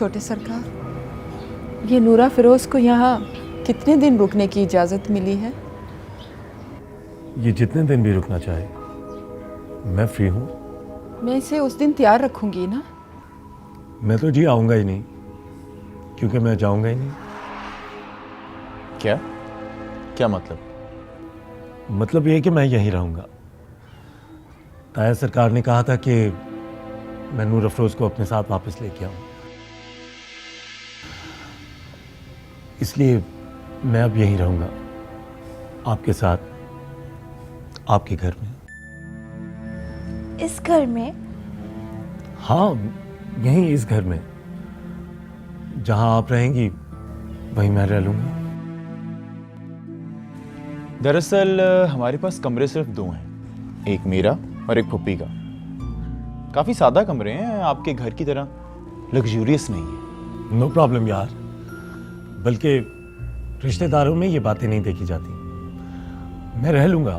छोटे सरकार, ये नूरा फिरोज को यहाँ कितने दिन रुकने की इजाज़त मिली है? ये जितने दिन भी रुकना चाहे, मैं फ्री हूँ। मैं इसे उस दिन तैयार रखूंगी ना। मैं तो जी आऊँगा ही नहीं, क्योंकि मैं जाऊँगा ही नहीं। क्या क्या मतलब? मतलब ये है कि मैं यहीं रहूँगा। ताया सरकार ने कहा था कि मैं नूर अफरोज को अपने साथ वापस लेके आऊँ, इसलिए मैं अब यहीं रहूँगा, आपके साथ, आपके घर में। इस घर में? हाँ, यहीं इस घर में। जहां आप रहेंगी वहीं मैं रह लूंगा। दरअसल हमारे पास कमरे सिर्फ दो हैं, एक मेरा और एक पुप्पी का। काफी सादा कमरे हैं, आपके घर की तरह लग्जूरियस नहीं है। नो प्रॉब्लम यार, बल्कि रिश्तेदारों में ये बातें नहीं देखी जाती। मैं रह लूंगा,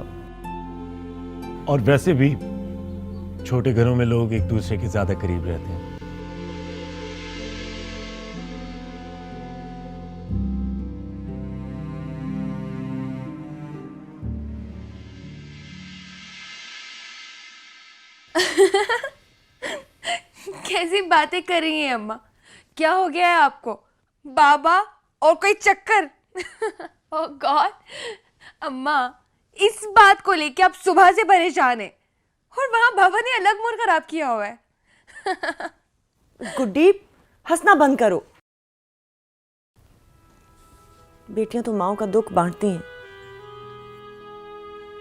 और वैसे भी छोटे घरों में लोग एक दूसरे के ज्यादा करीब रहते हैं। कैसी बातें कर रही हैं अम्मा? क्या हो गया है आपको? बाबा और कोई चक्कर? ओह गॉड अम्मा, इस बात को लेके आप सुबह से परेशान हैं, और वहां बाबा ने अलग मूड खराब किया हुआ है। गुड्डी, हंसना बंद करो। बेटियां तो माओ का दुख बांटती हैं,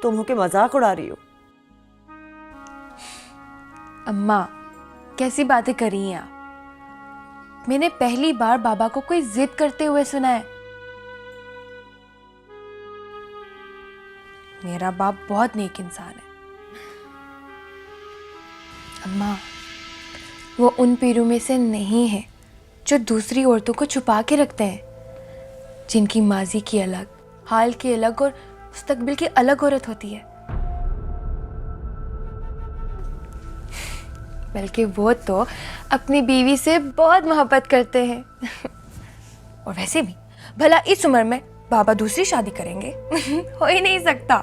तुम होके मजाक उड़ा रही हो। अम्मा, कैसी बातें कर रही हैं आप? मैंने पहली बार बाबा को कोई जिद करते हुए सुना है। मेरा बाप बहुत नेक इंसान है। अम्मा, वो उन पीरों में से नहीं है जो दूसरी औरतों को छुपा के रखते हैं, जिनकी माजी की अलग, हाल की अलग और मुस्तकबिल की अलग औरत होती है। बल्कि वो तो अपनी बीवी से बहुत मोहब्बत करते हैं। और वैसे भी भला इस उम्र में बाबा दूसरी शादी करेंगे? हो ही नहीं सकता।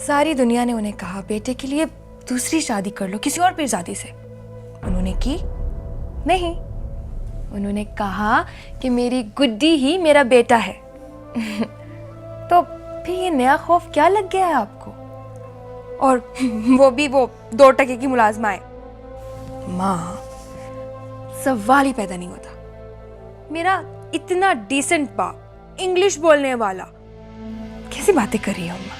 सारी दुनिया ने उन्हें कहा बेटे के लिए दूसरी शादी कर लो किसी और पीरजादी से। उन्होंने की नहीं, उन्होंने कहा कि मेरी गुड्डी ही मेरा बेटा है। तो फिर ये नया खौफ क्या लग गया है आपको? और वो भी वो 2 टके की मुलाजमाएं। माँ, सवाल ही पैदा नहीं होता। मेरा इतना डिसेंट बाप, इंग्लिश बोलने वाला, कैसी बातें कर रही है अम्मा?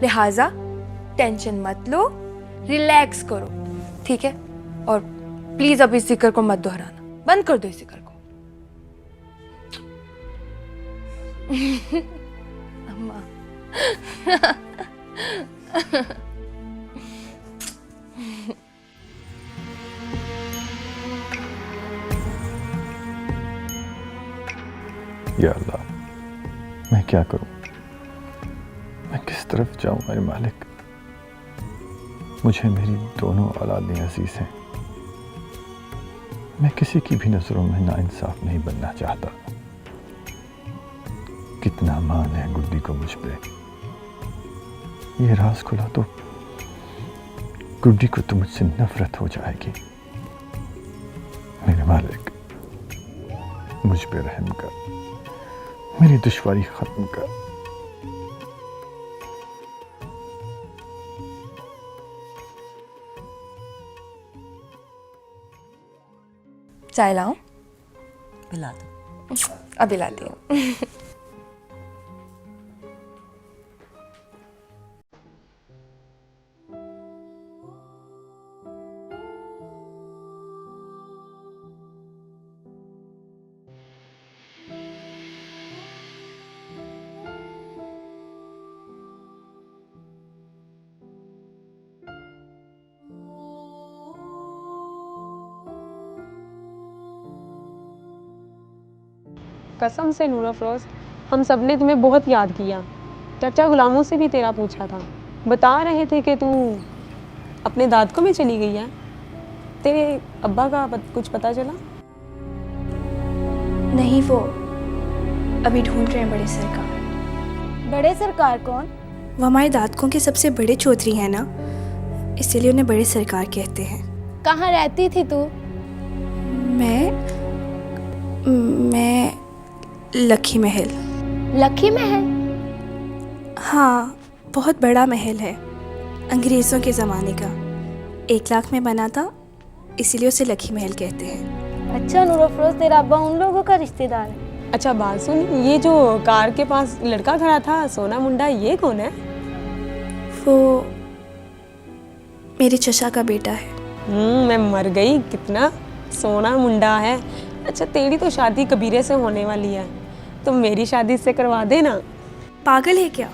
लिहाजा टेंशन मत लो, रिलैक्स करो, ठीक है? और प्लीज अब इस जिक्र को मत दोहराना, बंद कर दो इस जिक्र को। अम्मा। या अल्लाह, मैं क्या करूं? मैं किस तरफ जाऊं? मेरे मालिक, मुझे मेरी दोनों औलादें अजीज हैं। मैं किसी की भी नजरों में नाइंसाफ नहीं बनना चाहता। कितना मान है गुड्डी को मुझ पे। ये राज खुला तो गुड्डी को तो मुझसे नफरत हो जाएगी। मेरे मालिक, मुझ पे रहम कर, मेरी दुश्वारी खत्म कर। चाय लाऊं? पिला दो। अभी लाती हूँ। कसम से नूर अफरोज, हम सब ने तुम्हें बहुत याद किया। चचा गुलामों से भी तेरा पूछा था। बता रहे थे कि तू अपने दादकों में चली गई है। तेरे अब्बा का कुछ पता चला? नहीं, वो अभी ढूंढ रहे हैं बड़े सरकार। बड़े सरकार कौन? वो हमारे दादकों के सबसे बड़े चौधरी हैं ना, इसीलिए उन्हें बड़े सरकार कहते हैं। कहाँ रहती थी तू? मैं लखी महल। लखी महल? हाँ, बहुत बड़ा महल है, अंग्रेज़ों के ज़माने का। 1 लाख में बना था, इसीलिए उसे लखी महल कहते हैं। अच्छा नूर अफरोज, तेरा अब्बा उन लोगों का रिश्तेदार है? अच्छा बात सुन, ये जो कार के पास लड़का खड़ा था सोना मुंडा, ये कौन है? वो मेरे चचा का बेटा है। मैं मर गई, कितना सोना मुंडा है। अच्छा तेरी तो शादी कबीरे से होने वाली है, तो मेरी शादी से करवा देना। पागल है क्या?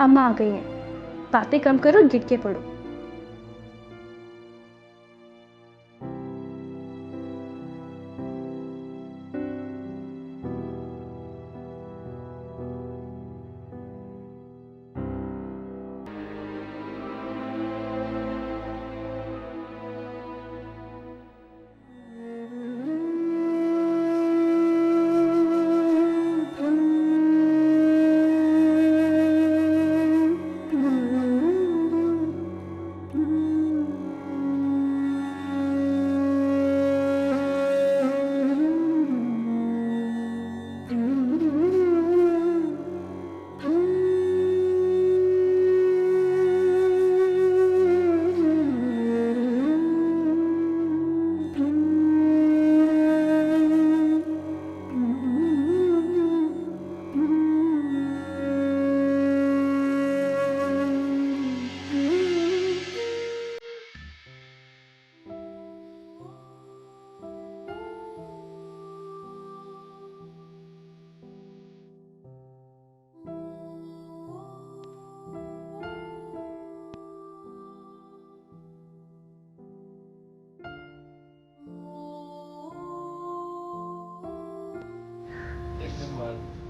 अम्मा आ गई हैं, बातें कम करो, गिर के पड़ो।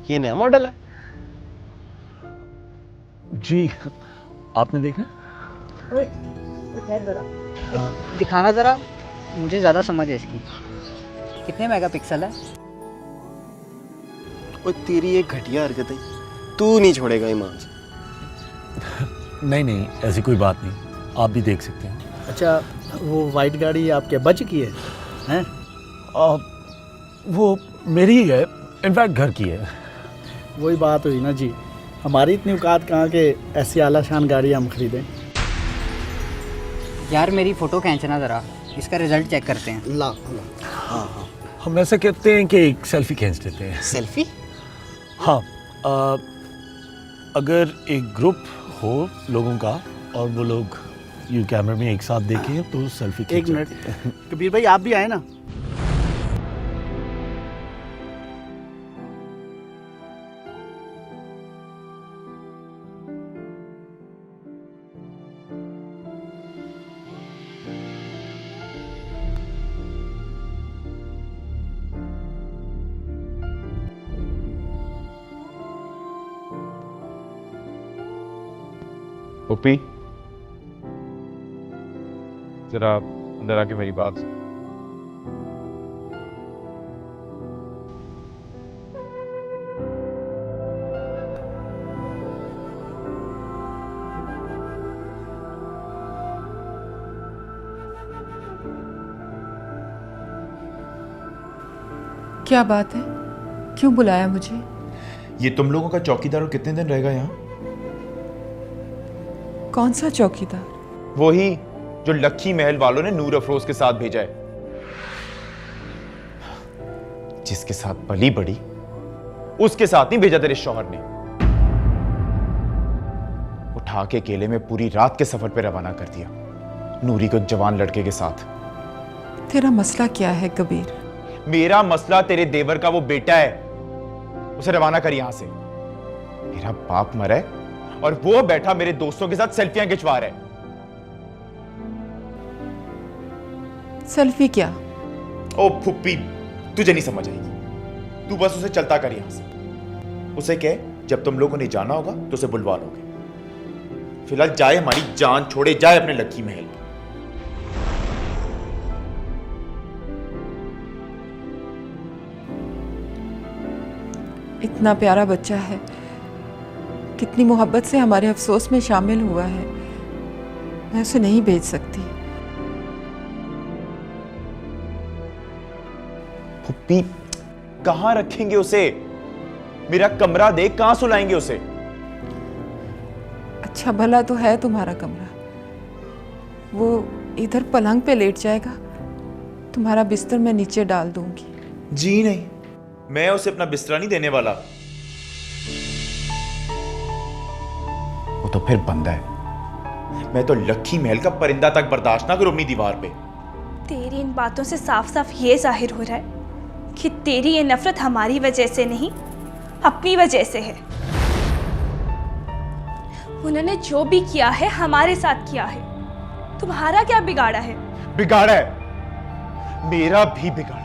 ये नया मॉडल है? जी, आपने देखा? दिखाना जरा, मुझे ज़्यादा समझ है इसकी। कितने मेगापिक्सल है? और तेरी एक घटिया हरकत है, तू नहीं छोड़ेगा ईमान से। नहीं नहीं, ऐसी कोई बात नहीं, आप भी देख सकते हैं। अच्छा, वो वाइट गाड़ी आपके बच की है हैं? वो मेरी ही है, इनफैक्ट घर की है। वही बात हुई ना जी, हमारी इतनी औकात कहाँ के ऐसी आलाशान गाड़ी हम खरीदें। यार मेरी फ़ोटो खींचना ज़रा, इसका रिजल्ट चेक करते हैं। ला हाँ हाँ। हम ऐसा कहते हैं कि एक सेल्फी खींच लेते हैं। सेल्फी? हाँ, अगर एक ग्रुप हो लोगों का और वो लोग यू कैमरे में एक साथ देखें तो सेल्फी खींच। एक मिनट, कबीर भाई आप भी आए ना। पुप्पी, जरा अंदर आके मेरी बात सुन। क्या बात है, क्यों बुलाया मुझे? ये तुम लोगों का चौकीदार और कितने दिन रहेगा यहाँ? कौन सा चौकीदार? वही जो लखी महल वालों ने नूर अफरोज के साथ भेजा है, जिसके साथ बली बड़ी, उसके साथ नहीं भेजा तेरे शौहर ने। उठा के केले में पूरी रात के सफर पे रवाना कर दिया, नूरी को जवान लड़के के साथ। तेरा मसला क्या है कबीर? मेरा मसला तेरे देवर का वो बेटा है, उसे रवाना कर यहां से। मेरा बाप मरा है और वो बैठा मेरे दोस्तों के साथ सेल्फियां खिंचवा रहा है। सेल्फी क्या? ओ फुप्पी, तुझे नहीं समझ आएगी। तू बस उसे चलता कर यहां से। उसे कह जब तुम लोगों ने जाना होगा तो उसे बुलवा लोगे। फिलहाल जाए, हमारी जान छोड़े, जाए अपने लकी महल। इतना प्यारा बच्चा है, कितनी मोहब्बत से हमारे अफसोस में शामिल हुआ है। मैं उसे नहीं भेज सकती। फुप्पी, कहां रखेंगे उसे? मेरा कमरा देख, कहां सुलाएंगे उसे? अच्छा भला तो है तुम्हारा कमरा, वो इधर पलंग पे लेट जाएगा, तुम्हारा बिस्तर मैं नीचे डाल दूंगी। जी नहीं, मैं उसे अपना बिस्तरा नहीं देने वाला। वो तो फिर बंदा है। मैं तो लक्की महल का परिंदा तक बर्दाश्त ना करूं अपनी दीवार पे। तेरी इन बातों से साफ साफ ये जाहिर हो रहा है कि तेरी ये नफरत हमारी वजह से नहीं, अपनी वजह से है। उन्होंने जो भी किया है हमारे साथ किया है, तुम्हारा क्या बिगाड़ा है? बिगाड़ा है, मेरा भी बिगाड़ा है।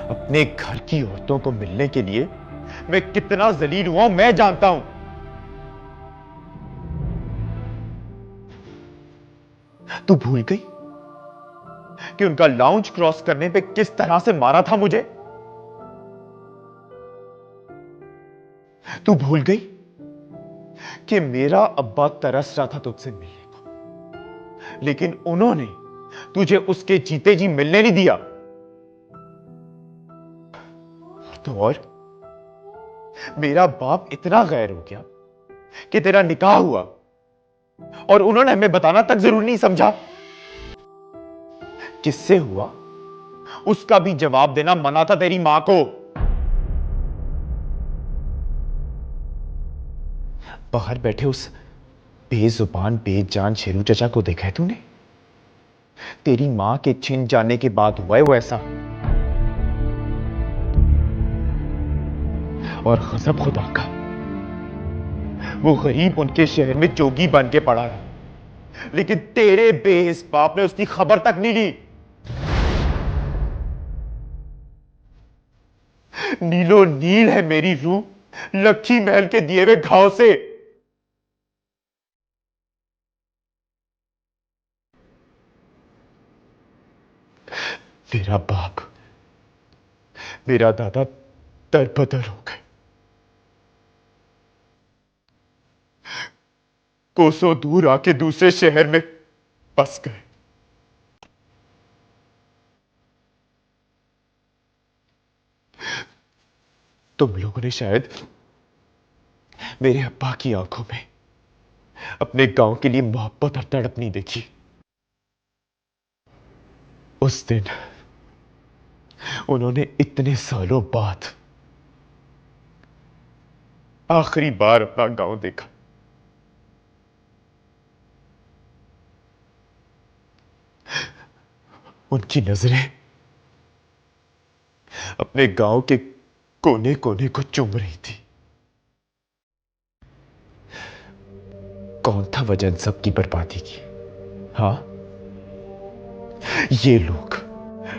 अपने घर की औरतों को मिलने के लिए मैं कितना जलील हुआ मैं जानता हूं। तू भूल गई कि उनका लाउंज क्रॉस करने पे किस तरह से मारा था मुझे? तू भूल गई कि मेरा अब्बा तरस रहा था तुझसे मिलने को, लेकिन उन्होंने तुझे उसके जीते जी मिलने नहीं दिया। तो और मेरा बाप इतना गैर हो गया कि तेरा निकाह हुआ और उन्होंने हमें बताना तक जरूरी नहीं समझा। किससे हुआ उसका भी जवाब देना मना था तेरी मां को। बाहर बैठे उस बेजुबान बेजान शेरू चचा को देखा है तूने? तेरी मां के छिन जाने के बाद हुआ है वो ऐसा। और गजब खुदा का, वो गरीब उनके शहर में जोगी बन के पड़ा रहा, लेकिन तेरे बेइस बाप ने उसकी खबर तक नहीं ली। नीलो नील है मेरी रूह लक्की महल के दिए हुए घाव से। मेरा बाप, मेरा दादा दरबदर हो गए, कोसों दूर आके दूसरे शहर में बस गए। तुम लोगों ने शायद मेरे अब्बा की आंखों में अपने गांव के लिए मोहब्बत और तड़प नहीं देखी। उस दिन उन्होंने इतने सालों बाद आखिरी बार अपना गांव देखा। उनकी नजरें अपने गांव के कोने कोने को चूम रही थी। कौन था वजह इन सब की बर्बादी की? हाँ, ये लोग,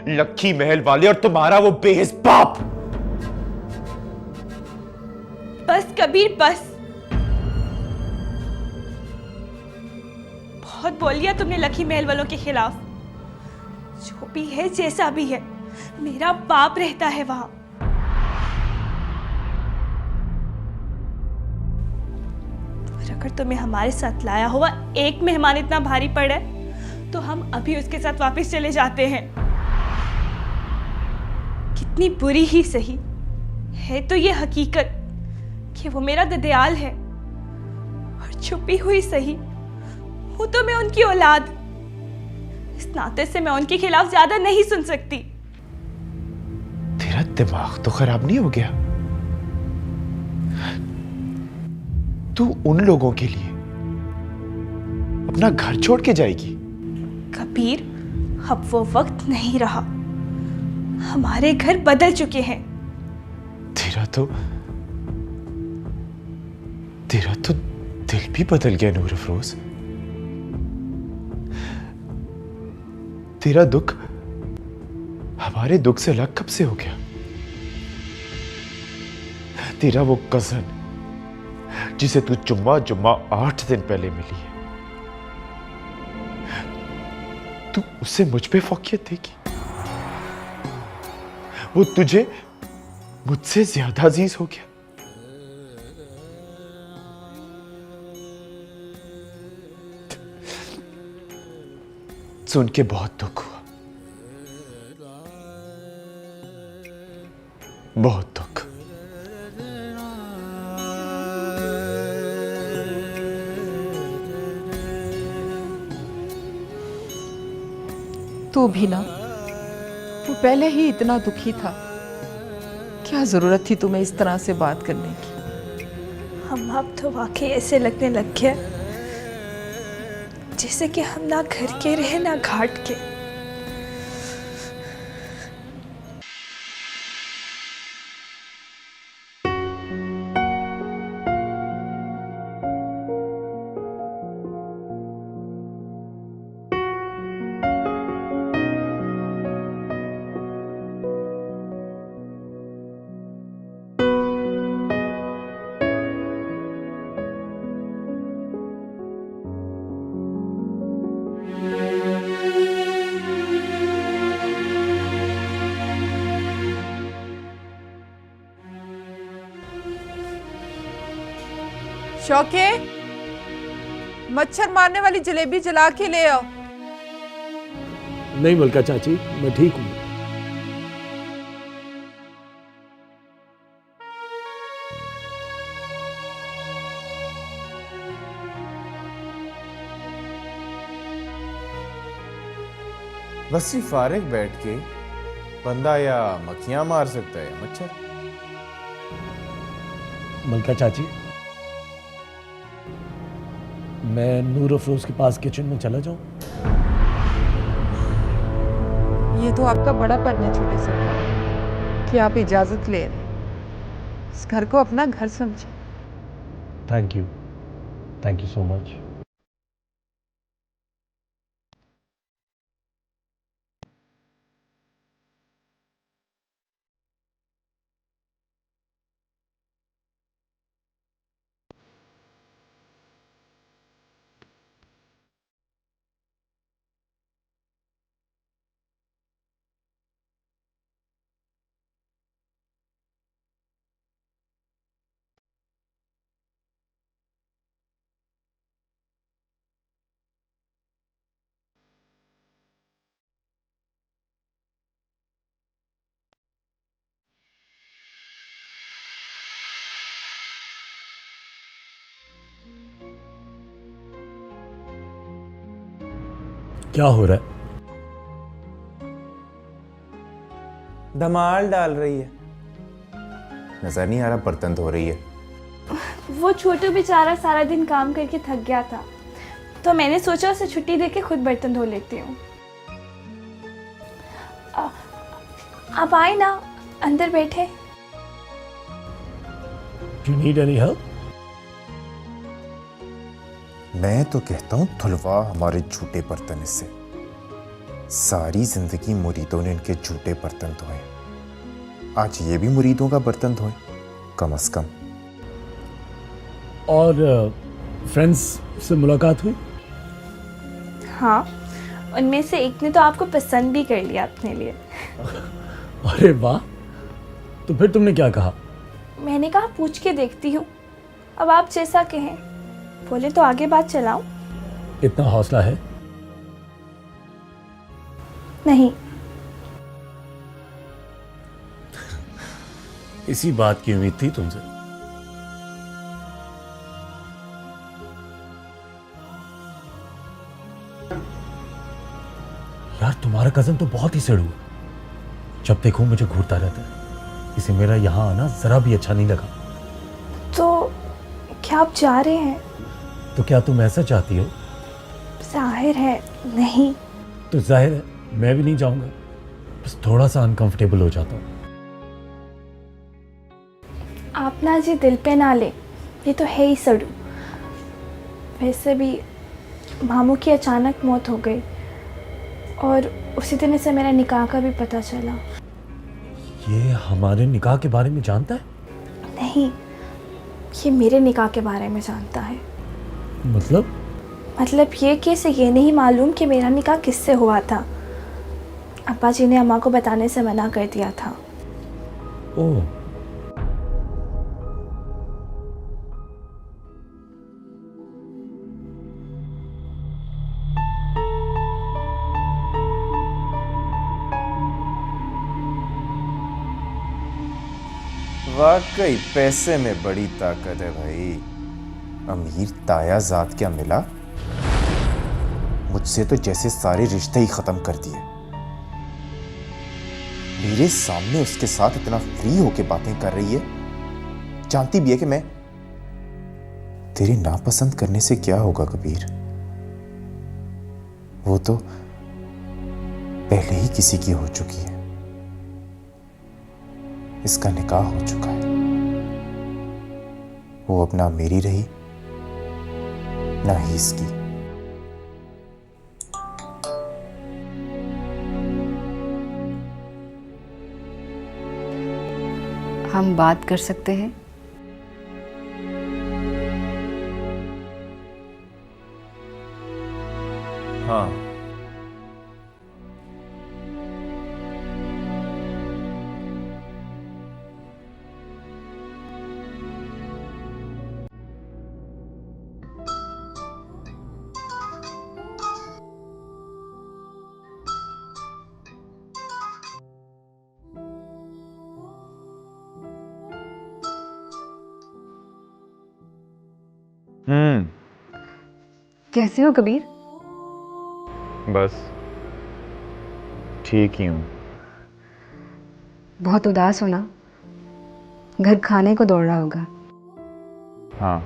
लक्की महल वाले और तुम्हारा वो बेहिस बाप। बस कबीर बस, बहुत बोल लिया तुमने लक्की महल वालों के खिलाफ। जो भी है जैसा भी है, मेरा बाप रहता है वहां। और अगर तुम्हें हमारे साथ लाया हुआ एक मेहमान इतना भारी पड़ा है तो हम अभी उसके साथ वापस चले जाते हैं। कितनी बुरी ही सही है तो ये हकीकत कि वो मेरा ददयाल है, और छुपी हुई सही हूं तो मैं उनकी औलाद। इस नाते से मैं उनके खिलाफ ज्यादा नहीं सुन सकती। तेरा दिमाग तो खराब नहीं हो गया? तू उन लोगों के लिए अपना घर छोड़ के जाएगी? कबीर, अब वो वक्त नहीं रहा, हमारे घर बदल चुके हैं। तेरा तो दिल भी बदल गया नूर अफरोज। तेरा दुख हमारे दुख से अलग कब से हो गया? तेरा वो कजन जिसे तू जुम्मा 8 दिन पहले मिली है, तू उससे मुझ पे फौकियत देगी? वो तुझे मुझसे ज्यादा अजीज हो गया? सुन के बहुत दुख हुआ, बहुत दुख। तू भी ना, वो पहले ही इतना दुखी था, क्या जरूरत थी तुम्हें इस तरह से बात करने की? हम अब तो वाकई ऐसे लगने लग गया जैसे कि हम ना घर के रहे ना घाट के। शौके, मच्छर मारने वाली जलेबी जला के ले आओ। नहीं मलका चाची, मैं ठीक हूँ। बस ही फारिग बैठ के बंदा या मक्खियां मार सकता है या मच्छर। मलका चाची, मैं नूर अफरोज के पास किचन में चला जाऊं? ये तो आपका बड़ापन है छोटे से कि आप इजाजत ले रहे हैं। इस घर को अपना घर समझे। Thank you so much. क्या हो रहा है? धमाल डाल रही है। नजर नहीं आ रहा बर्तन धो रही है? वो छोटू बेचारा सारा दिन काम करके थक गया था, तो मैंने सोचा उसे छुट्टी देके खुद बर्तन धो लेती हूँ। आप आए ना, अंदर बैठे। You need any help? मैं तो कहता हूँ धुलवा हमारे झूठे बर्तन इससे। सारी जिंदगी मुरीदों ने इनके झूठे बर्तन धोए, आज ये भी मुरीदों का बर्तन धोए कम से कम। और फ्रेंड्स से मुलाकात हुई? हाँ, उनमें से एक ने तो आपको पसंद भी कर लिया अपने लिए। अरे वाह, तो फिर तुमने क्या कहा? मैंने कहा पूछ के देखती हूँ, अब आप जैसा कहें। बोले तो आगे बात चलाऊं? इतना हौसला है? नहीं। इसी बात की उम्मीद थी तुमसे। यार तुम्हारा कजन तो बहुत ही सड़ू है, जब देखो मुझे घूरता रहता है। इसे मेरा यहां आना जरा भी अच्छा नहीं लगा। तो क्या आप जा रहे हैं? तो क्या तुम ऐसा चाहती हो? जाहिर है नहीं। तो जाहिर है मैं भी नहीं जाऊंगा, बस थोड़ा सा अनकंफर्टेबल हो जाता हूँ। आप ना जी दिल पे ना ले, ये तो है ही सड़ू। वैसे भी मामू की अचानक मौत हो गई, और उसी दिन इसे मेरे निकाह का भी पता चला। ये हमारे निकाह के बारे में जानता है? नहीं, ये मेरे निकाह के बारे में जानता है। मतलब ये कि इसे ये नहीं मालूम कि मेरा निकाह किससे हुआ था। अब्बा जी ने अम्मा को बताने से मना कर दिया था। ओह, वाकई पैसे में बड़ी ताकत है भाई। अमीर ताया जात क्या मिला, मुझसे तो जैसे सारे रिश्ते ही खत्म कर दिए। मेरे सामने उसके साथ इतना फ्री होके बातें कर रही है, जानती भी है कि मैं तेरे नापसंद करने से क्या होगा कबीर। वो तो पहले ही किसी की हो चुकी है, इसका निकाह हो चुका है। वो अब ना मेरी रही ना ही इसकी। हम बात कर सकते हैं? हाँ, कैसे हो कबीर? बस ठीक ही हूं। बहुत उदास हो ना? घर खाने को दौड़ रहा होगा। हाँ,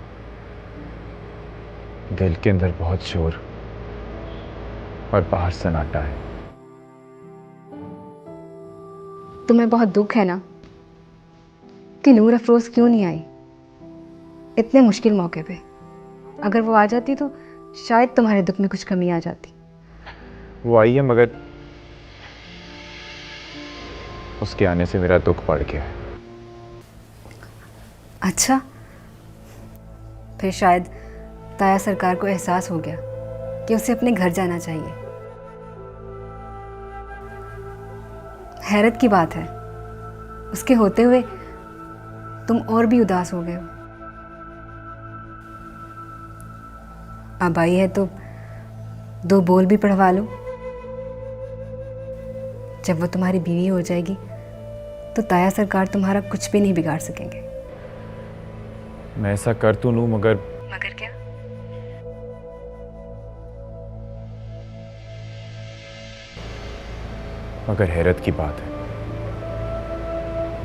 दिल के अंदर बहुत शोर और बाहर सन्नाटा है। तुम्हें बहुत दुख है ना कि नूर अफरोज क्यों नहीं आई इतने मुश्किल मौके पे? अगर वो आ जाती तो शायद तुम्हारे दुख में कुछ कमी आ जाती। वो आई है, मगर उसके आने से मेरा दुख बढ़ गया है। अच्छा, फिर शायद ताया सरकार को एहसास हो गया कि उसे अपने घर जाना चाहिए। हैरत की बात है, उसके होते हुए तुम और भी उदास हो गए हो। अब आई है तो दो बोल भी पढ़वा लो। जब वो तुम्हारी बीवी हो जाएगी तो ताया सरकार तुम्हारा कुछ भी नहीं बिगाड़ सकेंगे। मैं ऐसा कर तो लूं, मगर क्या? मगर हैरत की बात है,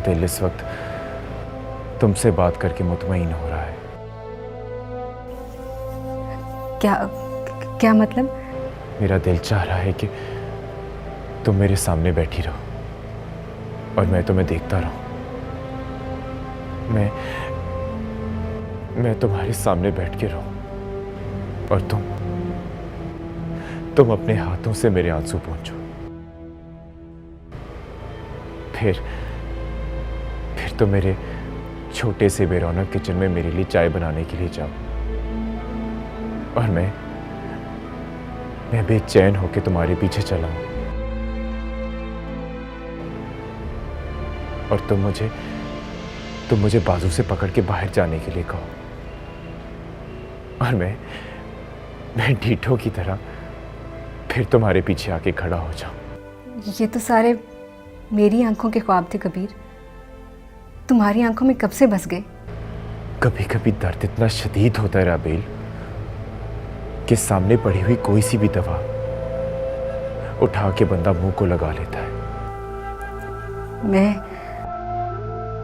दिल इस वक्त तुमसे बात करके मुतमईन हो रहा है। क्या मतलब? मेरा दिल चाह रहा है कि तुम मेरे सामने बैठी रहो और मैं तुम्हें देखता रहूं। मैं तुम्हारे सामने बैठ के रहूं और तुम अपने हाथों से मेरे आंसू पोंछो। फिर तो मेरे छोटे से बेरौनक किचन में मेरे लिए चाय बनाने के लिए जाओ और मैं बेचैन होकर तुम्हारे पीछे चला हूं और तुम मुझे बाजू से पकड़ के बाहर जाने के लिए कहो और मैं ढीठों की तरह फिर तुम्हारे पीछे आके खड़ा हो जाऊं। ये तो सारे मेरी आंखों के ख्वाब थे कबीर, तुम्हारी आंखों में कब से बस गए। कभी कभी दर्द इतना शदीद होता है राबेल कि सामने पड़ी हुई कोई सी भी दवा उठा के बंदा मुंह को लगा लेता है।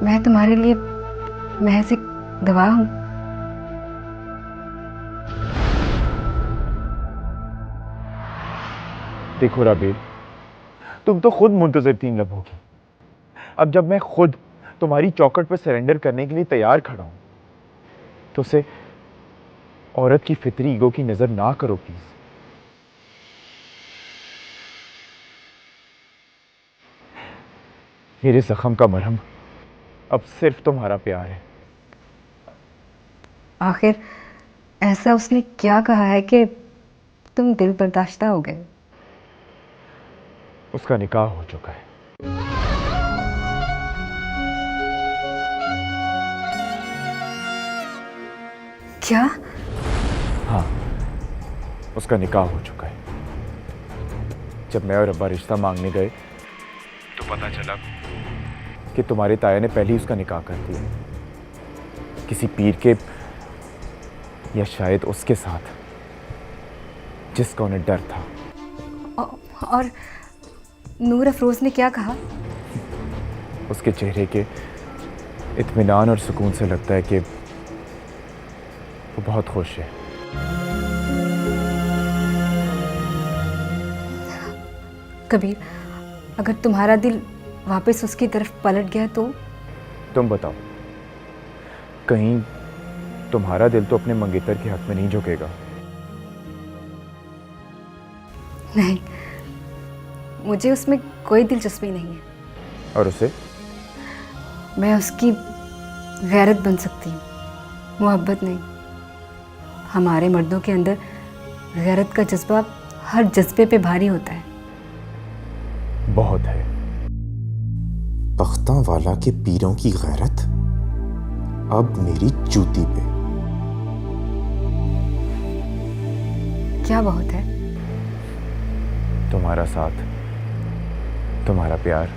मैं तुम्हारे लिए महज एक दवा हूं। देखो राबेल, तुम तो खुद मुंतज़िर तीन लब होगी। अब जब मैं खुद तुम्हारी चौखट पर सरेंडर करने के लिए तैयार खड़ा हूं तो उसे औरत की फितरी ईगो की नजर ना करो प्लीज। मेरे जख्म का मरहम अब सिर्फ तुम्हारा प्यार है। आखिर ऐसा उसने क्या कहा है कि तुम दिल बर्दाश्ता हो गए? उसका निकाह हो चुका है। क्या? हाँ, उसका निकाह हो चुका है। जब मैं और अब्बा रिश्ता मांगने गए तो पता चला कि तुम्हारे ताया ने पहले ही उसका निकाह कर दिया, किसी पीर के, या शायद उसके साथ जिसका उन्हें डर था। और नूर अफरोज ने क्या कहा? उसके चेहरे के इत्मीनान और सुकून से लगता है कि वो बहुत खुश है। कबीर, अगर तुम्हारा दिल वापस उसकी तरफ पलट गया तो? तुम बताओ, कहीं तुम्हारा दिल तो अपने मंगेतर के हक में नहीं झुकेगा? नहीं, मुझे उसमें कोई दिलचस्पी नहीं है। और उसे? मैं उसकी गैरत बन सकती हूँ, मोहब्बत नहीं। हमारे मर्दों के अंदर गैरत का जज्बा हर जज्बे पे भारी होता है। बहुत है। पख्तांवाला के पीरों की गैरत अब मेरी जूती पे। क्या बहुत है? तुम्हारा साथ, तुम्हारा प्यार।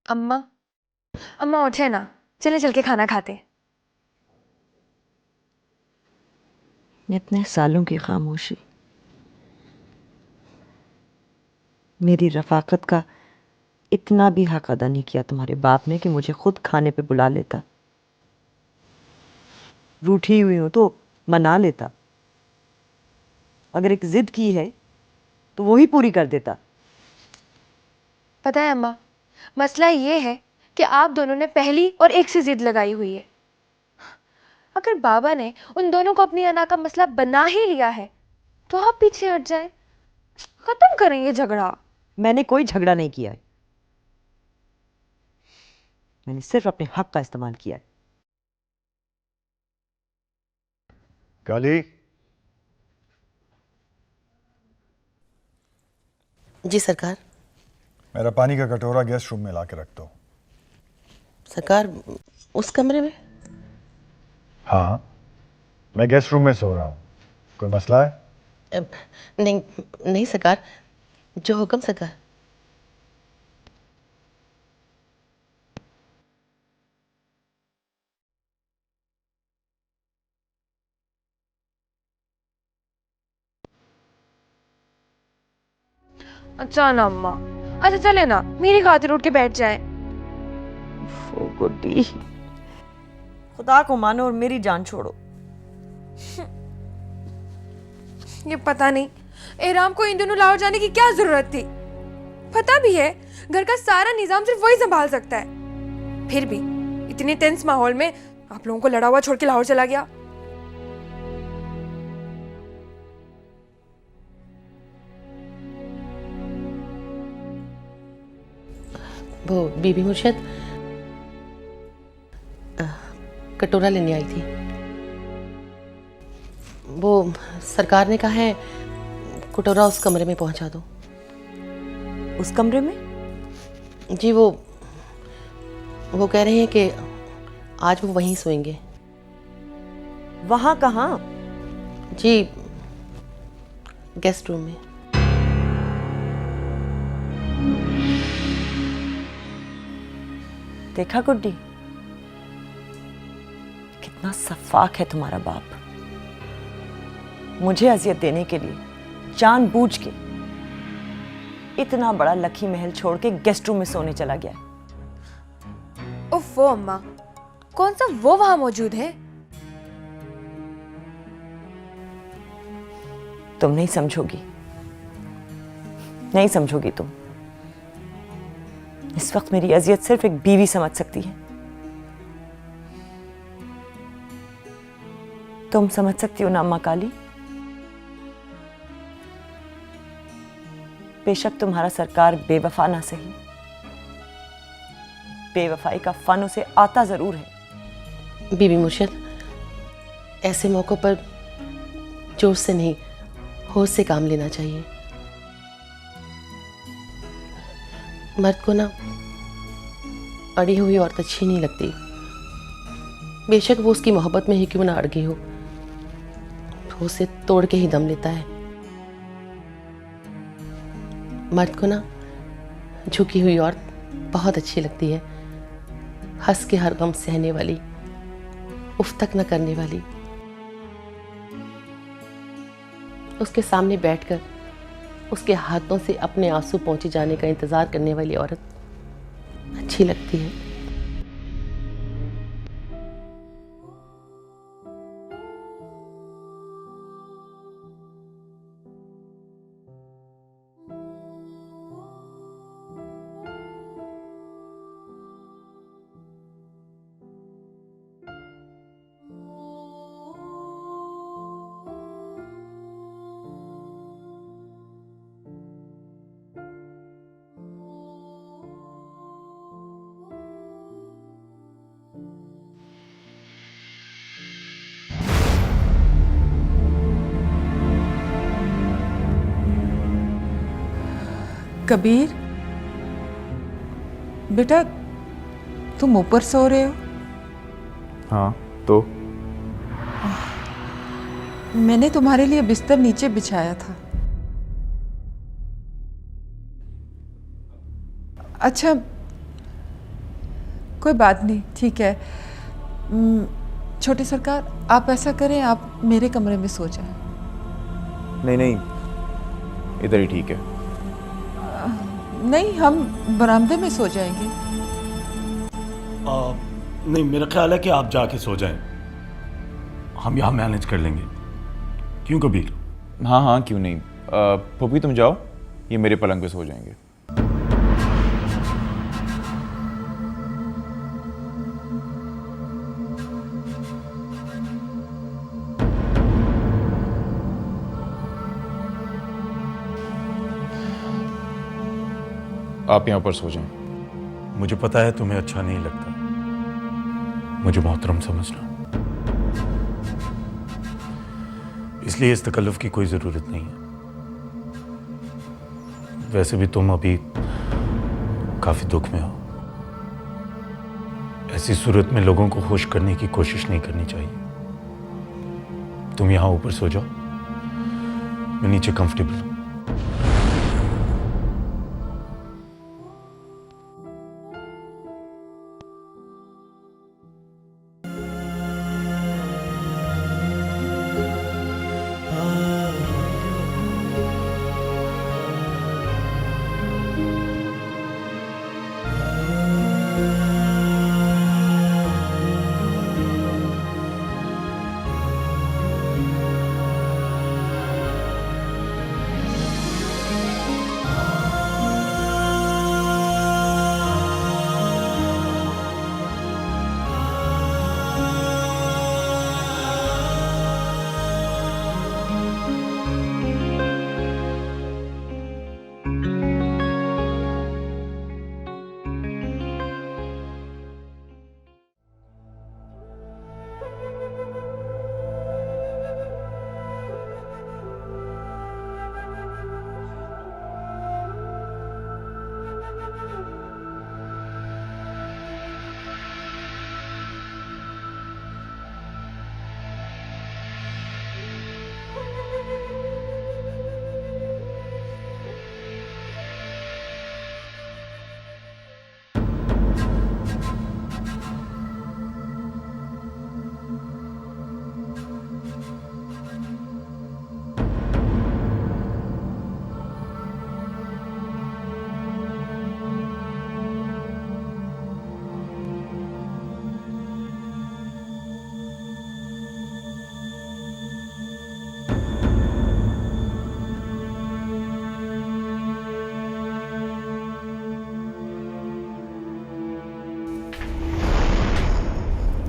अम्मा, अम्मा उठे ना, चले चल के खाना खाते। इतने सालों की खामोशी, मेरी रफाकत का इतना भी हक अदा नहीं किया तुम्हारे बाप ने कि मुझे खुद खाने पे बुला लेता। रूठी हुई हूं तो मना लेता। अगर एक जिद की है तो वो ही पूरी कर देता। पता है अम्मा, मसला ये है कि आप दोनों ने पहली और एक से जिद लगाई हुई है। अगर बाबा ने उन दोनों को अपनी अना का मसला बना ही लिया है तो आप पीछे हट जाएं, खत्म करें ये झगड़ा। मैंने कोई झगड़ा नहीं किया है, मैंने सिर्फ अपने हक का इस्तेमाल किया है। काली, जी सरकार। मेरा पानी का कटोरा गेस्ट रूम में ला के रख दो। सरकार, उस कमरे में? हाँ, मैं गेस्ट रूम में सो रहा हूँ। कोई मसला है? नहीं नहीं सरकार, जो हुक्म सरकार। अच्छा ना अम्मा, अच्छा चले ना, मेरी खातिर उठ के बैठ जाए। गुड्डी, खुदा को मानो और मेरी जान छोड़ो। ये पता नहीं एहराम को इन दोनों लाहौर जाने की क्या जरूरत थी। पता भी है घर का सारा निजाम सिर्फ वही संभाल सकता है, फिर भी इतने टेंस माहौल में आप लोगों को लड़ा हुआ छोड़ के लाहौर चला गया। वो बीबी मुर्शद कटोरा लेने आई थी। वो सरकार ने कहा है कटोरा उस कमरे में पहुंचा दो। उस कमरे में? जी, वो कह रहे हैं कि आज वो वहीं सोएंगे। वहां कहाँ? जी, गेस्ट रूम में। देखा गुड्डी, कितना सफाक है तुम्हारा बाप। मुझे अजियत देने के लिए जानबूझ के इतना बड़ा लकी महल छोड़ के गेस्ट रूम में सोने चला गया है। ओफो अम्मा, कौन सा वो वहां मौजूद है? तुम नहीं समझोगी, नहीं समझोगी तुम। इस वक्त मेरी अजियत सिर्फ एक बीवी समझ सकती है। तुम समझ सकती हो ना अम्मा काली? बेशक तुम्हारा सरकार बेवफा ना सही, बेवफाई का फन उसे आता जरूर है। बीबी मुर्शिद, ऐसे मौकों पर जोश से नहीं, होश से काम लेना चाहिए। मर्द को ना अड़ी हुई औरत अच्छी नहीं लगती, बेशक वो उसकी मोहब्बत में ही क्यों ना अड़ गई हो, तो उसे तोड़ के ही दम लेता है। मर्द को ना झुकी हुई औरत बहुत अच्छी लगती है, हंस के हर गम सहने वाली, उफ तक न करने वाली। उसके सामने बैठकर उसके हाथों से अपने आंसू पहुंचे जाने का इंतजार करने वाली औरत अच्छी लगती है। कबीर बेटा, तुम ऊपर सो रहे हो? हाँ तो मैंने तुम्हारे लिए बिस्तर नीचे बिछाया था। अच्छा कोई बात नहीं, ठीक है। छोटे सरकार, आप ऐसा करें, आप मेरे कमरे में सो जाएं। नहीं नहीं, इधर ही ठीक है। नहीं, हम बरामदे में सो जाएंगे। नहीं, मेरा ख्याल है कि आप जाके सो जाएं, हम यहाँ मैनेज कर लेंगे। क्यों कबीर? हाँ हाँ, क्यों नहीं। पप्पी तुम जाओ, ये मेरे पलंग पे सो जाएंगे। आप यहाँ पर सो जाएं। मुझे पता है तुम्हें अच्छा नहीं लगता, मुझे मोहतरम समझना, इसलिए इस तकल्लुफ की कोई ज़रूरत नहीं है। वैसे भी तुम अभी काफ़ी दुख में हो, ऐसी सूरत में लोगों को खुश करने की कोशिश नहीं करनी चाहिए। तुम यहाँ ऊपर सो जाओ, मैं नीचे कंफर्टेबल हूँ।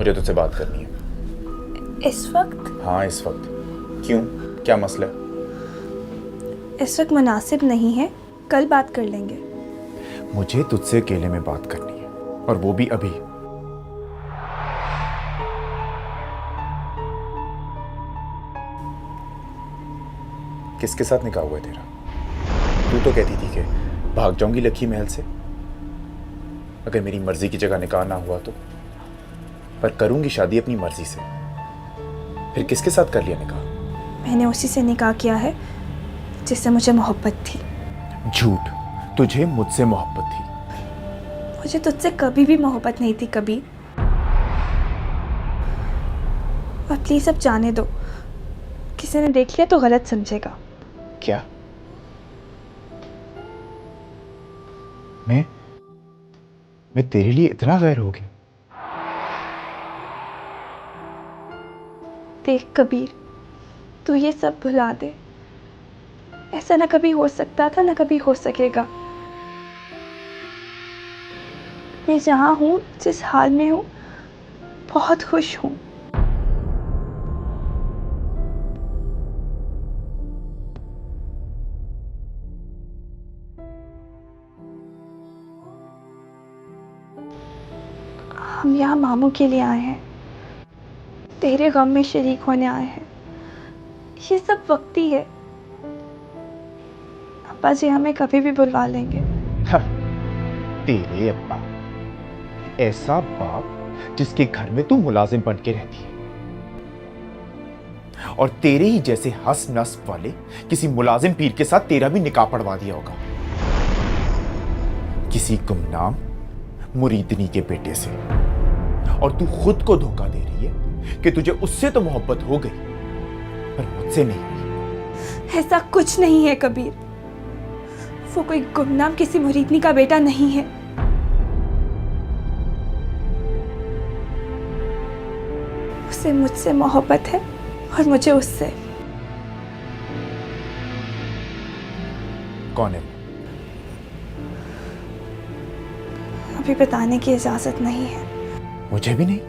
मुझे तुझसे बात करनी है। इस वक्त? हाँ इस वक्त। क्यों, क्या मसला है? इस वक्त मुनासिब नहीं है, कल बात कर लेंगे। मुझे तुझसे अकेले में बात करनी है, और वो भी अभी। किसके साथ निकाह हुआ है तेरा? तू तो कहती थी कि भाग जाऊंगी लखी महल से अगर मेरी मर्जी की जगह निकाह ना हुआ तो, पर करूंगी शादी अपनी मर्जी से। फिर किसके साथ कर लिया निकाह? मैंने उसी से निकाह किया है जिससे मुझे मोहब्बत थी। झूठ, तुझे मुझसे मोहब्बत थी? मुझे तुझसे कभी भी मोहब्बत नहीं थी, कभी। और प्लीज अब जाने दो, किसी ने देख लिया तो गलत समझेगा। क्या? मैं तेरे लिए इतना गैर हो गया? देख कबीर, तू ये सब भुला दे। ऐसा ना कभी हो सकता था, ना कभी हो सकेगा। मैं जहाँ हूँ, जिस हाल में हूँ, बहुत खुश हूँ। हम यहाँ मामू के लिए आए हैं, तेरे गम में शरीक होने आए हैं। ये सब वक्ती है, अब्बा जी हमें कभी भी बुलवा लेंगे। तेरे अब्बा? ऐसा बाप जिसके घर में तू मुलाजिम बन के रहती है, और तेरे ही जैसे हंस नस्ब वाले किसी मुलाजिम पीर के साथ तेरा भी निकाह पढ़वा दिया होगा, किसी गुमनाम मुरीदनी के बेटे से। और तू खुद को धोखा दे रही है कि तुझे उससे तो मोहब्बत हो गई, पर मुझसे नहीं हुई। ऐसा कुछ नहीं है कबीर, वो कोई गुमनाम किसी मुरीदनी का बेटा नहीं है। उसे मुझसे मोहब्बत है और मुझे उससे। कौन है? अभी बताने की इजाजत नहीं है। मुझे भी नहीं?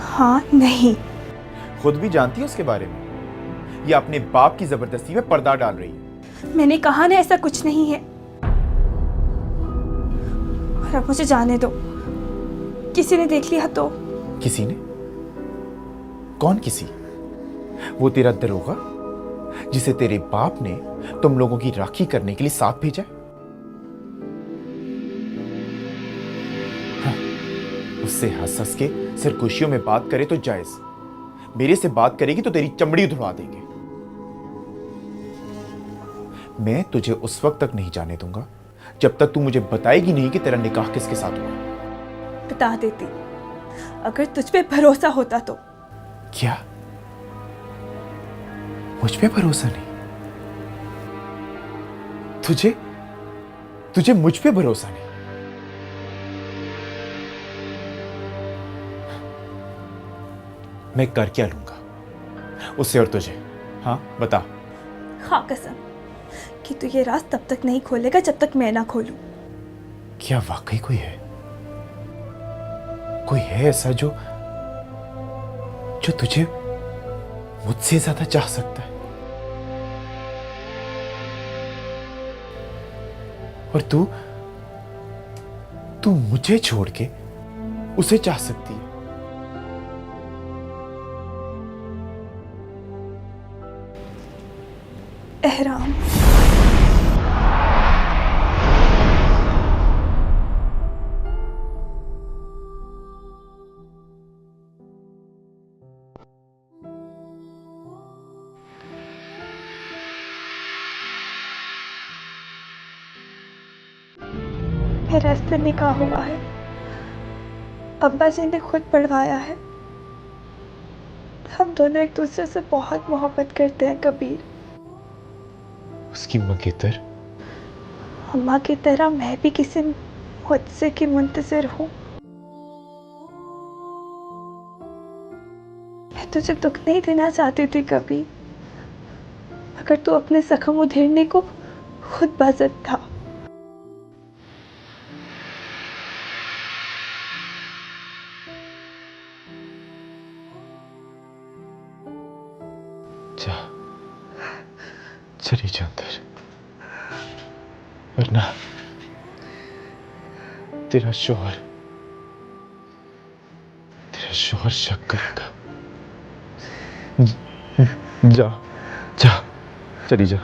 हाँ नहीं। खुद भी जानती है उसके बारे में, या अपने बाप की जबरदस्ती में पर्दा डाल रही है? मैंने कहा ना ऐसा कुछ नहीं है। और अब मुझे जाने दो, किसी ने देख लिया तो? किसी ने? कौन किसी? वो तेरा दरोगा जिसे तेरे बाप ने तुम लोगों की राखी करने के लिए साथ भेजा? हाँ, उससे हंस हंस के सरगोशियों में बात करे तो जायज, मेरे से बात करेगी तो तेरी चमड़ी उधड़वा देंगे। मैं तुझे उस वक्त तक नहीं जाने दूंगा जब तक तू मुझे बताएगी नहीं कि तेरा निकाह किसके साथ हुआ। बता देती, अगर तुझ पे भरोसा होता तो। क्या? मुझ पे भरोसा नहीं? तुझे मुझ पे भरोसा नहीं? मैं कर क्या लूंगा उससे और तुझे? हाँ बता। हाँ कसम कि तू ये राज तब तक नहीं खोलेगा जब तक मैं ना खोलूं। क्या वाकई कोई है? कोई है ऐसा जो तुझे मुझसे ज्यादा चाह सकता है? और तू मुझे छोड़ के उसे चाह सकती है? एहराम। मेरा इससे निकाह हुआ है, अब्बा जी ने खुद पढ़वाया है। हम दोनों एक दूसरे से बहुत मोहब्बत करते हैं कबीर। उसकी मंगेतर? अम्मा की तरह मैं भी किसी मुझसे की मुंतजिर हूँ। मैं तुझे दुख नहीं देना चाहती थी कभी, मगर तू अपने जख्म उधेड़ने को खुद बाज़त था। चली जा अंदर, वरना तेरा शोहर शक करेगा। जा जा, चली जा।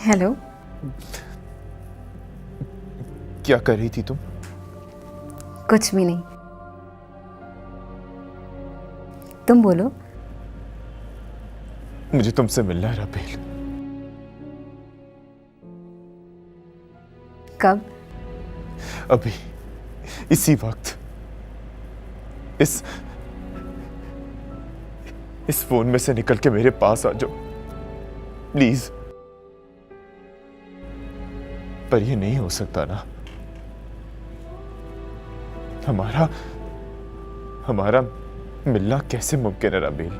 हेलो। क्या कर रही थी तुम? कुछ भी नहीं, तुम बोलो। मुझे तुमसे मिलना है राबेल। कब? अभी, इसी वक्त। इस फोन में से निकल के मेरे पास आ जाओ प्लीज। पर ये नहीं हो सकता ना। हमारा मिलना कैसे मुमकिन है राबेल?